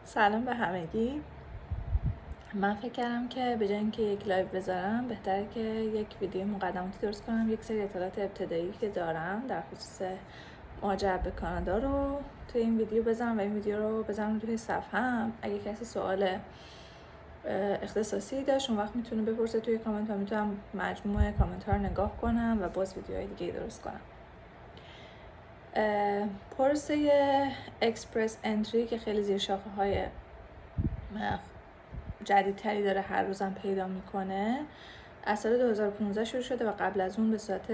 سلام به همگی. من فکر کردم که به جای اینکه یک لایو بذارم بهتره که یک ویدیو مقدماتی درست کنم، یک سری اطلاعات ابتدایی که دارم در خصوص مهاجرت به کانادا رو توی این ویدیو بذارم و این ویدیو رو بذارم توی صفحه‌ام. اگه کسی سوال اختصاصی داشت اون وقت میتونه بپرسه توی کامنت و میتونم مجموعه کامنت ها رو نگاه کنم و باز ویدیوهای دیگه درست کنم. پروسه اکسپرس انتری که خیلی زیر شاخه های جدیدتری داره هر روزم پیدا میکنه، از سال 2015 شروع شده و قبل از اون به صورت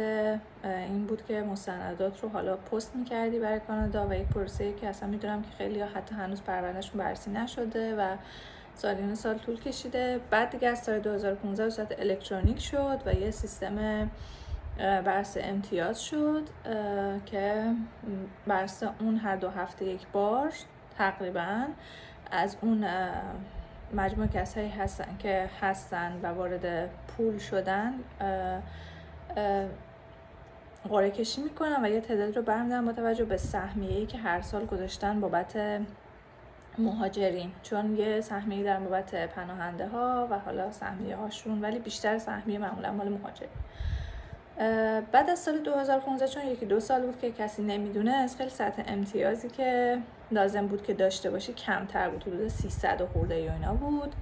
این بود که مستندات رو حالا پست میکردی برای کانادا و یک پروسه‌ای که اصلا میدونم که خیلی حتی هنوز پروندهشون بررسی نشده و سالیان سال طول کشیده. بعد دیگه از سال 2015 به صورت الکترونیک شد و یه سیستم بررس امتیاز شد که بررس اون هر 2 هفته یک بار تقریبا از اون مجموع کسایی هستن و وارد پول شدن قرعه کشی میکنن و یه تعداد رو برمی‌دارن با توجه به سهمیه‌ای که هر سال گذاشتن بابت مهاجرین، چون یه سهمیه دارن بابت پناهنده ها و حالا سهمیه هاشون، ولی بیشتر سهمیه معمولا مال مهاجرین. بعد از سال 2015 چون 1-2 سال بود که کسی نمیدونه، از خیلی سطح امتیازی که لازم بود که داشته باشی کمتر بود، حدود 300 خورده یا اینا بود.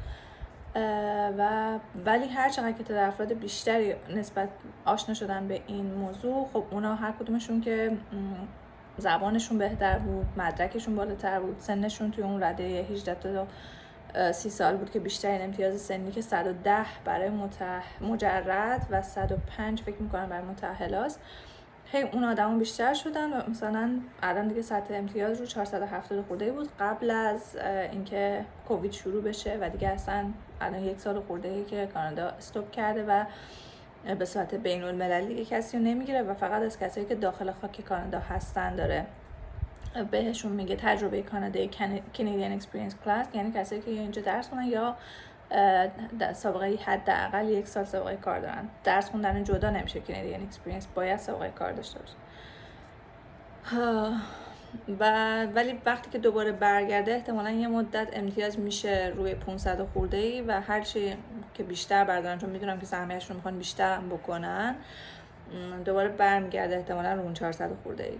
ولی هر چقدر که تعداد افراد بیشتری نسبت آشنا شدن به این موضوع، خب اونا هر کدومشون که زبانشون بهتر بود، مدرکشون بالاتر بود، سنشون توی اون رده 18 تا 30 سال بود که بیشترین امتیاز سنی که 110 برای مجرد و 105 فکر میکنم برای متأهلاست، هی اون آدمون بیشتر شدن و مثلا الان دیگه سطح امتیاز رو 470 خورده بود قبل از اینکه کووید شروع بشه و دیگه اصلا الان 1 سال خورده‌ای که کانادا استاپ کرده و به صورت بین المللی کسی رو نمیگیره و فقط از کسایی که داخل خاک کانادا هستن داره بهشون میگه تجربه کانادایی Canadian Experience Class، یعنی کسایی که اینجا درس خوندن یا سابقه حداقل 1 سال سابقه کار دارن. درس خوندن جدا نمیشه Canadian Experience، باید سابقه کار داشته باشه. ولی وقتی که دوباره برگرده احتمالاً یه مدت امتیاز میشه روی 500 خورده‌ای و هر چی که بیشتر بردارن، چون میدونم که سهمیه‌شون رو میخوان بیشتر هم بکنن، دوباره برمیگرده احتمالاً رو 400 خورده‌ای.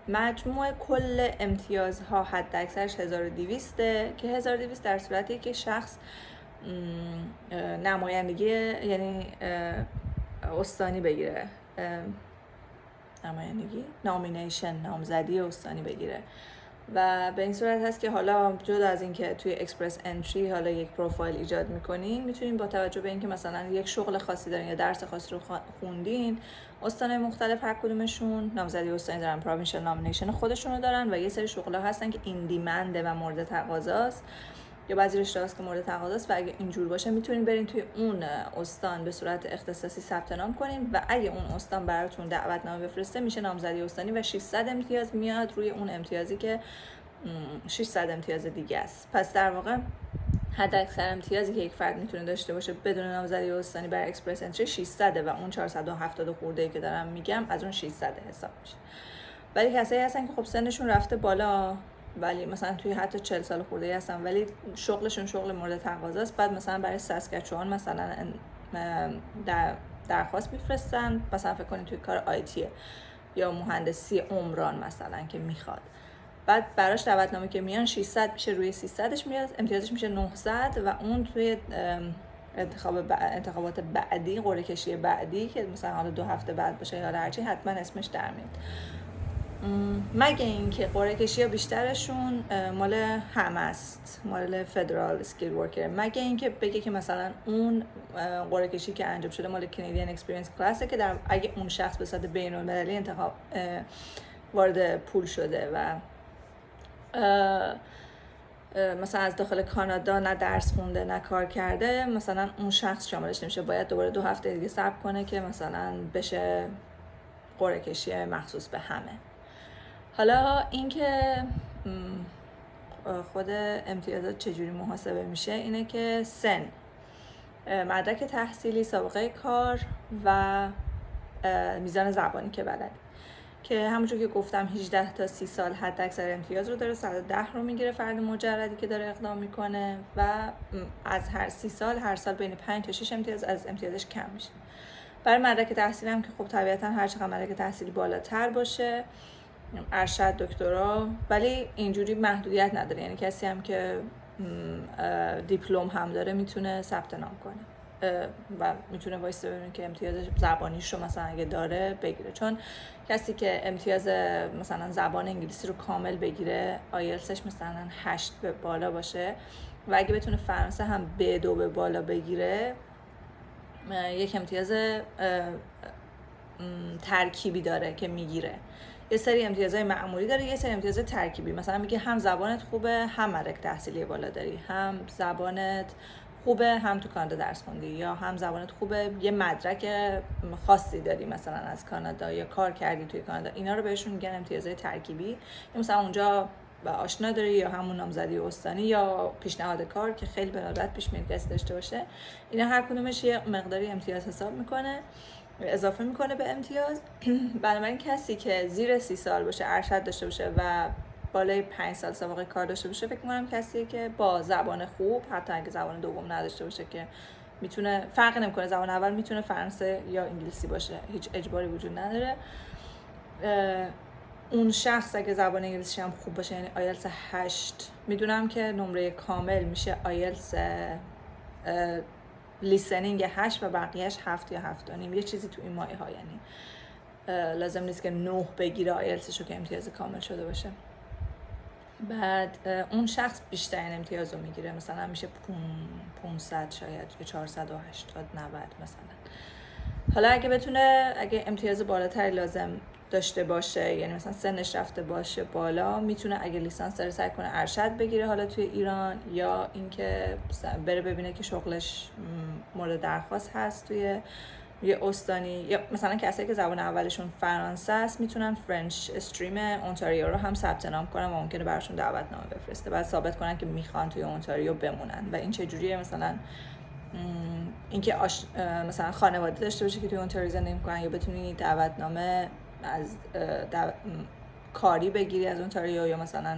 مجموع کل امتیازها حد اکثرش 1200 که 1200 در صورتی که شخص نمایندگی یعنی استانی بگیره، نامزدی استانی بگیره و به این صورت هست که حالا جدا از اینکه توی اکسپرس انتری حالا یک پروفایل ایجاد میکنین، میتونین با توجه به اینکه مثلا یک شغل خاصی دارین یا درس خاصی رو خوندین، استان‌های مختلف هر کدومشون نامزدی استانی دارن، پروینشیال نامینیشن خودشونو دارن و یه سری شغل‌ها هستن که این دیمنده و مورد تقاضاست یا بعضی رشته‌هاست که مورد تقاضاست و اگه اینجور باشه میتونین برین توی اون استان به صورت اختصاصی ثبت نام کنین و اگه اون استان براتون دعوتنامه بفرسته میشه نامزدی استانی و 600 امتیاز میاد روی اون امتیازی که 600 امتیاز دیگه است. پس در واقع حد اکثر امتیازی که یک فرد میتونه داشته باشه بدون نامزدی استانی برای اکسپرس انتری 600 و اون 470 خورده‌ای که دارم میگم از اون 600 حساب میشه. ولی کسایی هستن که خب سنشون رفته بالا، ولی مثلا توی حتی 40 سال خورده‌ای هستن ولی شغلشون شغل مورد تقاضاست، بعد مثلا برای ساسکاچوان مثلا درخواست میفرستن، مثلا فکر کنید توی کار آیتیه یا مهندسی عمران مثلا که میخواد، بعد براش دعوتنامه که میان 600 میشه روی 300ش میاد، امتیازش میشه 900 و اون توی انتخابات بعدی، قرعه کشی بعدی که مثلا حالا 2 هفته بعد باشه یا هرچی، حتما اسمش در میاد. مگه اینکه قرعه کشی ها بیشترشون مال هم است، مال فدرال اسکیل ورکر، مگه اینکه بگه که مثلا اون قرعه کشی که انجام شده مال Canadian Experience Class که در اگه اون شخص به صورت بین المللی وارد پول شده و مثلا از داخل کانادا نه درس خونده نه کار کرده، مثلا اون شخص شاملش نمیشه، باید دوباره 2 هفته دیگه صبر کنه که مثلا بشه قرعه کشی مخصوص به همه. حالا اینکه خود امتیازات چجوری محاسبه میشه اینه که سن، مدرک تحصیلی، سابقه کار و میزان زبانی که بلدی، که همونجور که گفتم 18 تا 30 سال حد اکثر امتیاز رو داره، 110 رو میگیره فرد مجردی که داره اقدام میکنه و از هر 30 سال هر سال بین 5 تا 6 امتیاز از امتیازش کم میشه. برای مدرک تحصیلی هم که خب طبیعتا هر چقدر مدرک تحصیلی بالاتر باشه، ارشد، دکترا، ولی اینجوری محدودیت نداره، یعنی کسی هم که دیپلم هم داره میتونه ثبت نام کنه و میتونه وایسته ببینه که امتیاز زبانیش رو مثلا اگه داره بگیره. چون کسی که امتیاز مثلا زبان انگلیسی رو کامل بگیره، آیلتسش مثلا 8 به بالا باشه و اگه بتونه فرانسه هم B2 به بالا بگیره، یک امتیاز ترکیبی داره که میگیره. یه سری امتیازهای معمولی داره، یه سری امتیاز ترکیبی. مثلا میگه هم زبانت خوبه، هم مدرک تحصیلی بالا داری، هم زبانت خوبه، هم تو کانادا درس خوندی، یا هم زبانت خوبه یه مدرک خاصی داری مثلا از کانادا یا کار کردی توی کانادا. اینا رو بهشون میگن امتیازهای ترکیبی. یا مثلا اونجا آشنا داری یا همون نامزدی استانی یا پیشنهاد کار که خیلی به ندرت پیش میاد کسی داشته باشه. اینا هر کدومش یه مقداری امتیاز حساب میکنه، اضافه میکنه به امتیاز. بنابراین کسی که زیر 30 سال باشه، ارشد داشته باشه و بالای 5 سال سابقه کار داشته باشه، فکر میکنم کسیه که با زبان خوب، حتی اگه زبان دوم نداشته باشه که میتونه، فرق نمیکنه، زبان اول میتونه فرانسه یا انگلیسی باشه، هیچ اجباری وجود نداره. اون شخص اگه زبان انگلیسی هم خوب باشه، یعنی آیلتس 8، میدونم که نمره کامل میشه آیلتس لیسنینگ 8 و بقیهش 7 یا 7.5، یه چیزی تو این مایه ها. یعنی لازم نیست که 9 بگیره آیلتسشو که امتیاز کامل شده باشه. بعد اون شخص بیشترین امتیاز رو میگیره، مثلا میشه 500 شاید یا 480 90 مثلا. حالا اگه بتونه، اگه امتیاز بالاتری لازم داشته باشه، یعنی مثلا سنش رفته باشه بالا، میتونه اگه لیسانس داره سعی کنه ارشد بگیره حالا توی ایران، یا اینکه بره ببینه که شغلش مورد درخواست هست توی یه استانی، یا مثلا کسایی که زبان اولشون فرانسه است میتونن فرنچ استریم اونتاریو رو هم ثبت نام کنن و ممکنه براشون دعوتنامه بفرسته، بعد ثابت کنن که میخوان توی اونتاریو بمونن. و این چه جوریه؟ مثلا اینکه مثلا خانواده داشته باشه که توی اونتاریو زندگی میکنن، یا بتونی دعوتنامه از کاری بگیری از اونتاریو، یا مثلا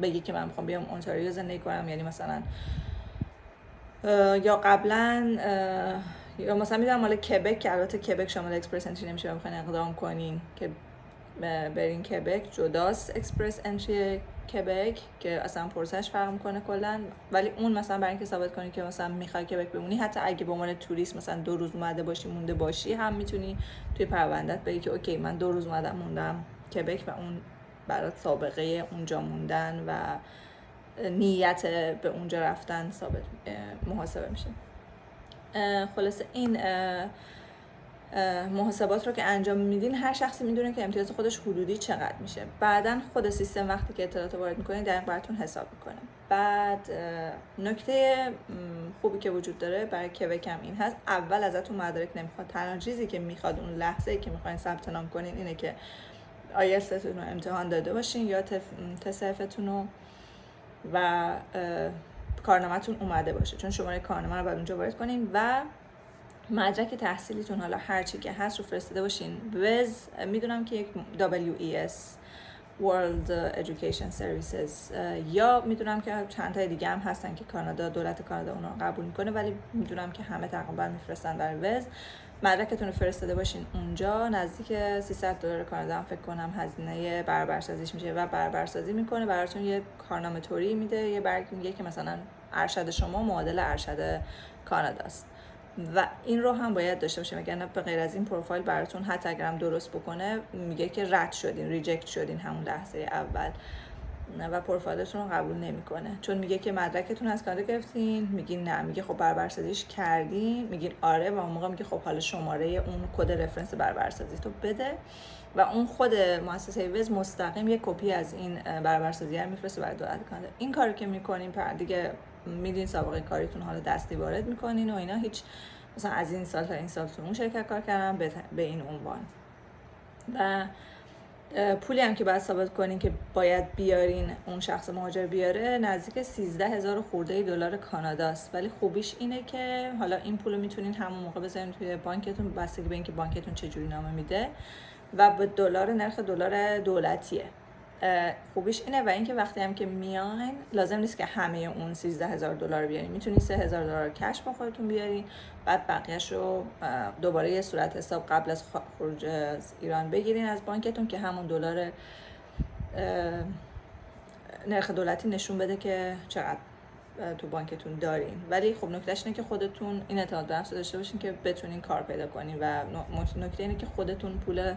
بگی که من میخوام بیام اونتاریو زندگی کنم، یعنی مثلا یا قبلا یا مثلا میدونم مال کبک، که البته کبک شامل اکسپرس انتری نمیشه، میخواین اقدام کنین که برین کبک، جداست اکسپرس انتری کبک که اصلا پروسش فرق میکنه کلا. ولی اون مثلا برای اینکه ثابت کنی که مثلا میخوای کبک بمونی، حتی اگه به عنوان توریست مثلا 2 روز اومده باشی مونده باشی، هم میتونی توی پروندهت بگی که اوکی من 2 روز اومدم موندم کبک و اون برات سابقه اونجا موندن و نیت به اونجا رفتن ثابت محاسبه میشه. خلاصه این محاسبات رو که انجام میدین، هر شخصی میدونه که امتیاز خودش حدودی چقدر میشه. بعدن خود سیستم وقتی که اطلاعات وارد میکنه دقیق براتون حساب میکنه. بعد نکته خوبی که وجود داره برای کبک هم این هست، اول ازتون مدارک نمیخواد، تنها چیزی که میخواد اون لحظه‌ای که میخواین ثبت نام کنین اینه که آیلتستون رو امتحان داده باشین یا تسفتون رو و کارنامه‌تون اومده باشه، چون شماره کارنامه رو باید اونجا وارد کنین، و مدرک تحصیلیتون حالا هر چی که هست رو فرستاده باشین. وز میدونم که یک WES World Education Services، یا میدونم که چند تا دیگه هم هستن که کانادا، دولت کانادا اونا قبول میکنه، ولی میدونم که همه تقریبا میفرستن برای وز. مدرکتون رو فرستاده باشین اونجا، نزدیک $300 کانادا هم فکر کنم هزینه برابرسازیش میشه و برابرسازی میکنه براتون، یه کارنامه توری میده، یه برگ میگه که مثلا ارشد شما معادل ارشد کاناداست و این رو هم باید داشته باشین، وگرنه به غیر از این پروفایل براتون حتی اگرم درست بکنه میگه که رد شدین، ریجکت شدین همون لحظه اول و پروفایلتون رو قبول نمیکنه، چون میگه که مدرکتون از کانادا گرفتین، میگین نه، میگه خب برابرسازیش کردین، میگین آره، و اون موقع میگه خب حالا شماره اون کد رفرنس برابرسازی تو بده و اون خود مؤسسه وز مستقیم یک کپی از این برابرسازی رو میفرسته برای دولت کانادا. این کارو که میکنین دیگه میدین سابقه کاریتون حالا دستی وارد میکنین و اینا، هیچ مثلا از این سال تا این سال تو اون شرکت کار کردم به این عنوان. و پولی هم که باید ثابت کنین که باید بیارین، اون شخص مهاجر بیاره، نزدیک 13,000 خورده دلار کاناداست. ولی خوبیش اینه که حالا این پولو میتونین همون موقع بذارین توی بانکتون، بستگی به اینکه بانکتون چه جوری نامه میده، و به دلار، نرخ دلار دولتیه. خوبیش اینه و اینکه وقتی هم که میاین لازم نیست که همه اون $13,000 بیارین، میتونین $3,000 کش با خودتون بیارین، بعد بقیه‌اش رو دوباره یه صورت حساب قبل از خروج از ایران بگیرین از بانکتون که همون دلار نرخ دولتی نشون بده که چقدر تو بانکتون دارین. ولی خب نکتهش اینه که خودتون این اعتماد به نفس داشته باشین که بتونین کار پیدا کنین و نکته اینه که خودتون پول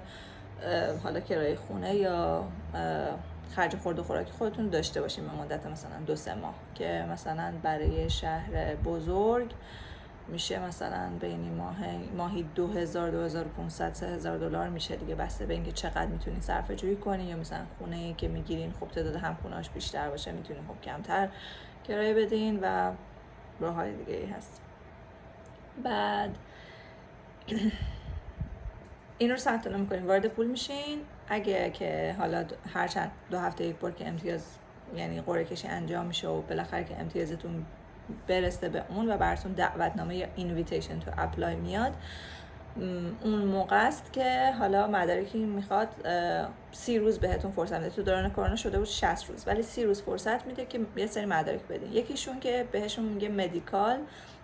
حالا کرایه خونه یا خرج خورد و خوراکی خودتون داشته باشین به مدت مثلا 2-3 ماه که مثلا برای شهر بزرگ میشه مثلا بین ماهی $2,000 $2,500 $3,000 میشه دیگه، بسته به اینکه چقدر میتونین صرفه جویی کنین، یا مثلا خونه‌ای که میگیرین خب تعداد همخونه‌اش بیشتر باشه میتونین خب کمتر کرایه بدین و راه‌های دیگه ای هست. بعد این رو ثبت نام می‌کنین، وارد پول میشین. اگه که حالا هر چند 2 هفته یک بار که امتیاز یعنی قرعه کشی انجام میشه و بالاخره که امتیازتون برسه به اون و براتون دعوتنامه یا اینویتیشن تو اپلای میاد، اون موقع است که حالا مدارکی میخواد 30 روز بهتون فرصت میده. تو دوران کرونا شده بود 60 روز، ولی 30 روز فرصت میده که یه سری مدارک بدین. یکیشون که بهشون میگه مدیکال،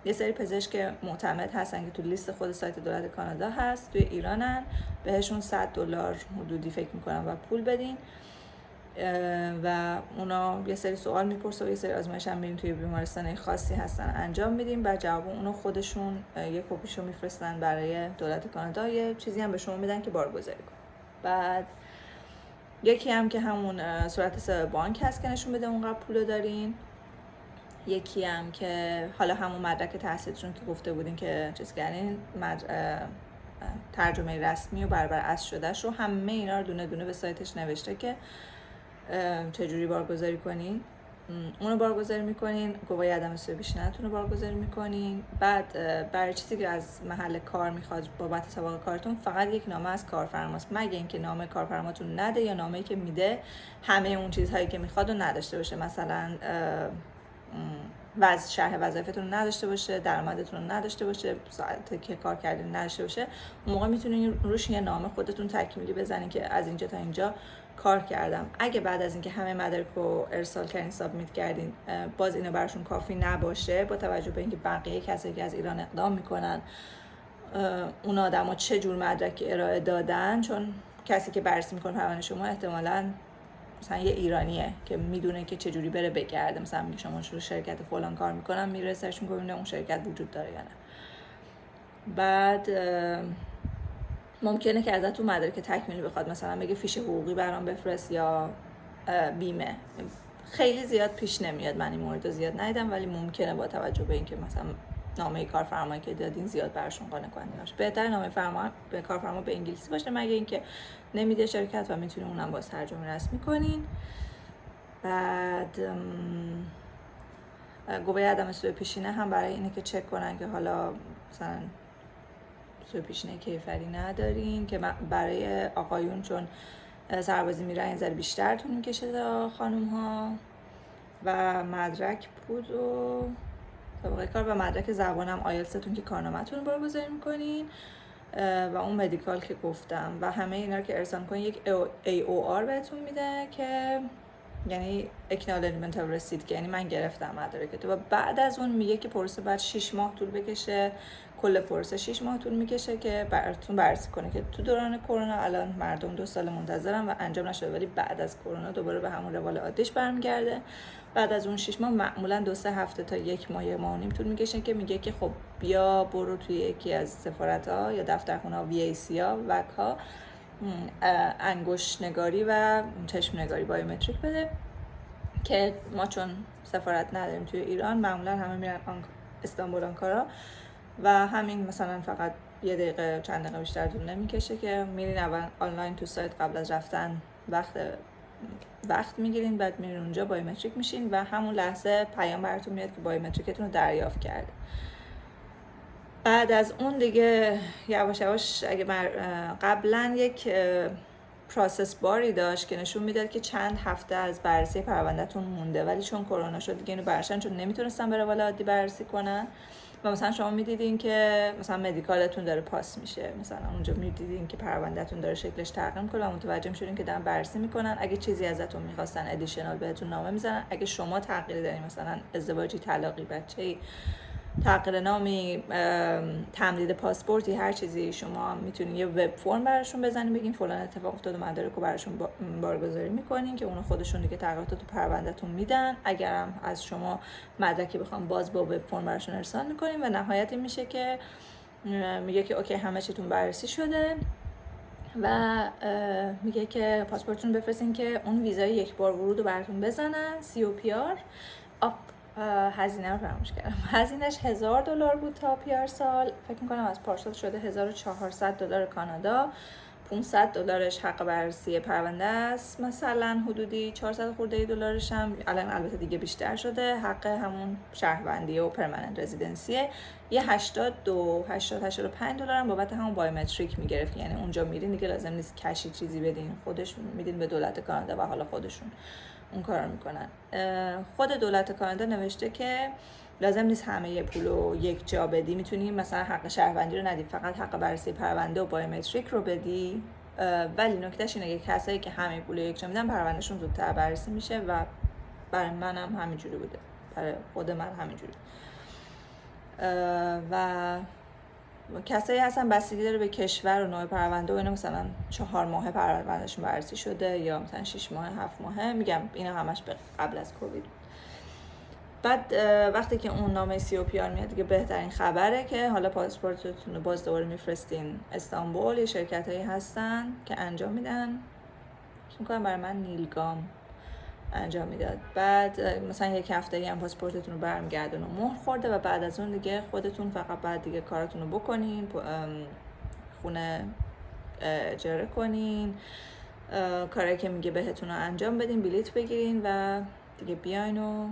یه سری پزشک معتمد هستن که تو لیست خود سایت دولت کانادا هست، توی ایرانن، بهشون $100 حدودی فکر میکنم و پول بدین و اونا یه سری سوال میپرسه و یه سری آزمایش هم میرین توی بیمارستان خاصی هستن انجام میدیم و جواب اونا خودشون یه کپیشو میفرستن برای دولت کانادا، یه چیزی هم به شما میدن که بارگذاری کن. بعد یکی هم که همون صورت حساب بانک هست که نشون بده اونقدر پول دارین. یکی هم که حالا همون مدرک تحصیلتون که گفته بودین که چیز کردین، ترجمه رسمی و برابر اصل شدهش رو، همه اینا رو دونه دونه به سایتش نوشته که چجوری بارگذاری کنین. اونو بارگذاری میکنین، گواهی عدم سوء پیشنهادتون رو بارگذاری میکنین. بعد برای چیزی که از محل کار میخواد بابت سابقه کارتون فقط یک نامه از کارفرماست، مگه اینکه نامه کارفرماتون نده یا نامه‌ای که میده همه اون چیزهایی که میخواد رو نداشته باشه، مثلا شرح وظایفتون رو نداشته باشه، درآمدتون رو نداشته باشه، ساعتی که کار کردین نداشته باشه. اون موقع میتونین روش یه نامه خودتون تکمیلی بزنین که از اینجا تا اینجا کار کردم. اگه بعد از اینکه همه مدارک رو ارسال کردین، سابمیت کردین، باز اینو براشون کافی نباشه، با توجه به اینکه بقیه کسایی که از ایران اقدام میکنن اون آدما چه جور مدرکی ارائه دادن، چون کسی که بررسی میکنه پرونده شما احتمالاً مثلا یه ایرانیه که میدونه که چه جوری بره بگرده، مثلا میگه شما رو شرکت فلان کار میکنم، میره سرچ میکنه اون شرکت وجود داره یا نه. بعد ممکنه که ازتون مدارک تکمیلی بخواد، مثلا بگه فیش حقوقی برام بفرست یا بیمه. خیلی زیاد پیش نمیاد، من این مورد زیاد ندیدم، ولی ممکنه با توجه به اینکه مثلا نامه کارفرمایی که دادین زیاد براشون قانع کننده باشه. بهتره نامه کارفرما به انگلیسی باشه، مگه اینکه نمیده شرکت و میتونین اونم باز ترجمه رسمی کنین. بعد گواهی عدم سوء پیشینه هم برای اینه که چک کنن که حالا مثلا سوء پیشینه کیفری ندارین، که برای آقایون چون سربازی میرن این ذره بیشتر طول میکشه تا خانوم ها. و مدرک پود و سابقه کار و مدرک زبانم آیلتستون که کارنامه‌تون رو بارگذاری میکنین و اون مدیکال که گفتم و همه اینا رو که ارسال کنین یک AOR بهتون میده که یعنی Acknowledgement of Receipt، که یعنی من گرفتم مدارکتو. و بعد از اون میگه که پروسه بعد 6 ماه طول بکشه، کل پروسه 6 ماه طول میکشه که براتون بررسی کنه که تو دوران کرونا الان مردم 2 سال منتظرن و انجام نشده، ولی بعد از کرونا دوباره به همون روال عادیش برمیگرده. بعد از اون 6 ماه معمولا 2-3 هفته تا 1 ماه 1 ماه و نیم طول میکشه که میگه که خب بیا برو توی یکی از سفارت‌ها یا دفترخونه‌ها VAC-ها وک‌ها انگشت نگاری و چشم نگاری بایومتریک بده، که ما چون سفارت نداریم توی ایران معمولا همه میرن استانبول آنکارا و همین مثلا فقط 1 دقیقه چند دقیقه بیشتر طول نمیکشه که میرین اول آنلاین تو سایت قبل از رفتن وقت میگیرین، بعد میرین اونجا بایومتریک میشین و همون لحظه پیام براتون میاد که بایومتریکتون رو دریافت کرده. بعد از اون دیگه یواش یواش اگه قبلا یک پروسس باری داشت که نشون میداد که چند هفته از بررسی پروندهتون مونده، ولی چون کرونا شد دیگه اینو برشن، چون نمیتونستن به روال عادی بررسی کنن و مثلا شما میدیدین که مثلا مدیکالتون داره پاس میشه، مثلا اونجا میدیدین که پروندهتون داره شکلش تغییر میکنه و متوجه میشدین که دارن بررسی میکنن. اگه چیزی ازتون میخواستن ادیشنال بهتون نامه میزنن. اگه شما تغییری دارین، مثلا ازدواجی، طلاقی، بچه‌ای، تغییر نامی، تمدید پاسپورتی، هر چیزی، شما میتونین یه وب فرم براشون بزنین بگین فلان اتفاق افتاده، مدارکو براشون بارگذاری میکنین که اونو خودشون دیگه تغییرات تو پروندهتون میدن. اگرم از شما مدرکی بخوام باز با وب فرم براشون ارسال میکنین و نهایت این میشه که میگه که اوکی همه چیتون بررسی شده و میگه که پاسپورتتون بفرستین که اون ویزای یک بار ورود رو براتون بزنن. COPR هزینه رو فراموش کردم. هزینهش $1000 بود تا PR سال. فکر میکنم از پارسال شده $1400 کانادا. $500 حق بررسی پرونده است، مثلا حدودی 400 خورده دلارش هم الان البته دیگه بیشتر شده، حق همون شهروندی و پرمننت رزیدنسیه. یه 85 دلار هم بابت همون بایومتریک میگرفت، یعنی اونجا میرین دیگه لازم نیست کشی چیزی بدین، خودش میدین به دولت کانادا و حالا خودشون اون کار میکنن. خود دولت کانادا نوشته که لازم نیست همه پولو یک جا بدی، میتونی مثلا حق شهروندی رو ندی، فقط حق بررسی پرونده و بایومتریک رو بدی. ولی نکتهش اینه که کسایی که همه پولو یک جا میدن پروندهشون زودتر بررسی میشه و برای منم همینجوری بوده، برای خود من همینجوری. و کسایی هستن بستگی داره به کشور و نوع پرونده و اینا، مثلا 4 ماه پروندهشون بررسی شده یا مثلا 6 ماه 7 ماه. میگم اینا همش قبل از کووید. بعد وقتی که اون نامه COPR میاد دیگه بهترین خبره که حالا پاسپورتتون رو باز دوباره میفرستین استانبول. یه شرکتایی هستن که انجام میدن، میگم برای من نیلگام انجام میداد. بعد مثلا یک هفته‌ای هم پاسپورتتون رو برمیگردون و مهر خورده و بعد از اون دیگه خودتون فقط بعد دیگه کاراتون رو بکنین، خونه اجاره کنین، کاری که میگه بهتون رو انجام بدین، بلیت بگیرین و دیگه بیاین و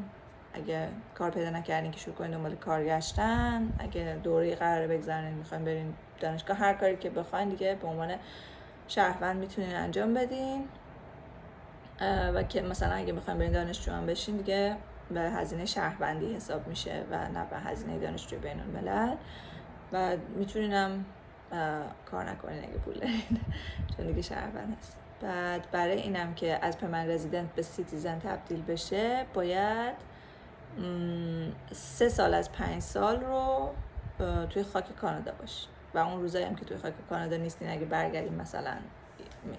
اگه کار پیدا نکردین که شروع کنین دنبال کار گشتن. اگه دوره قراره بگذارین، میخواین برین دانشگاه، هر کاری که بخواین دیگه به عنوان شهروند میتونین انجام بدین. و که مثلا اگه میخواین برین دانشجو هم بشین دیگه به هزینه شهروندی حساب میشه و نه به هزینه دانشجو بین الملل. و میتونینم کار نکنین اگه پول دارین چون دیگه شهروند هست. بعد برای اینم که از پرمننت رزیدنت به سیتیزن تبدیل بشه باید 3 سال از 5 سال رو توی خاک کانادا باشی و اون روزایی هم که توی خاک کانادا نیستین، اگه برگردین مثلا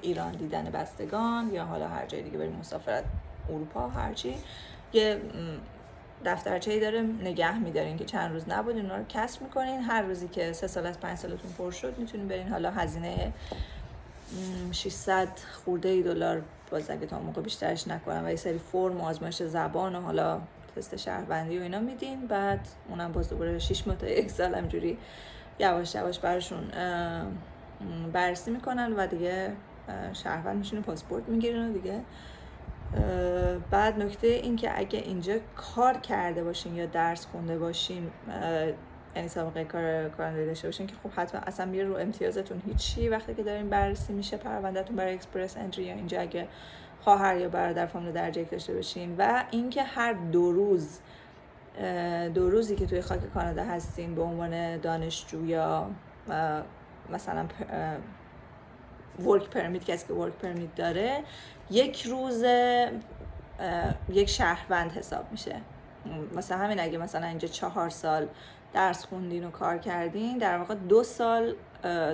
ایران دیدن بستگان یا حالا هر جای دیگه بریم مسافرت اروپا هرچی، یه دفترچه‌ای داره نگه می‌دارین که چند روز نبودین اونا رو کسر می‌کنین. هر روزی که 3 سال از 5 سالتون پر شد میتونین برین، حالا هزینه 600 خورده دلار باز اگه تا موقع بیشترش نکنم و یه سری فرم و آزمایش زبان و حالا تست شهروندی و اینا میدین. بعد اونم باز دوباره 6 ماه تا 1 سال همجوری یواش یواش براشون بررسی میکنن و دیگه شهروند میشین و پاسپورت میگیرین و دیگه. بعد نکته این که اگه اینجا کار کرده باشین یا درس خونده باشین، یعنی سابقه کار کانادا داشته باشین، که خب حتما اصلا میره رو امتیازتون هیچی وقتی که دارین بررسی میشه پروندهتون برای اکسپرس انتری یا اینجا اگه خواهر یا برادر فامیل درجه یک داشته باشین. و اینکه هر 2 روزی که توی خاک کانادا هستین به عنوان دانشجو یا مثلا ورک پرمیت، کسی که ورک پرمیت داره، 1 روز یک شهروند حساب میشه. مثلا همین اگه مثلا اینجا 4 سال درس خوندین و کار کردین، در واقع 2 سال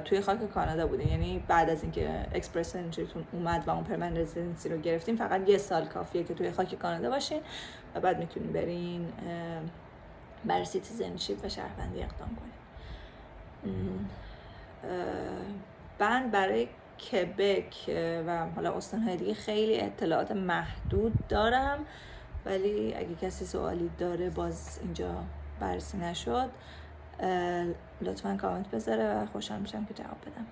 توی خاک کانادا بودین، یعنی بعد از اینکه اکسپرس انتریتون اومد و اون پرمننت رزیدنسی رو گرفتین فقط 1 سال کافیه که توی خاک کانادا باشین و بعد میتونین برین برای سیتیزنشیپ و شهروندی اقدام کنین. من برای کبک و حالا استان‌های دیگه خیلی اطلاعات محدود دارم، ولی اگه کسی سوالی داره باز اینجا بررسی نشد لطفاً کامنت بذاره و خوشحال میشم که جواب بدم.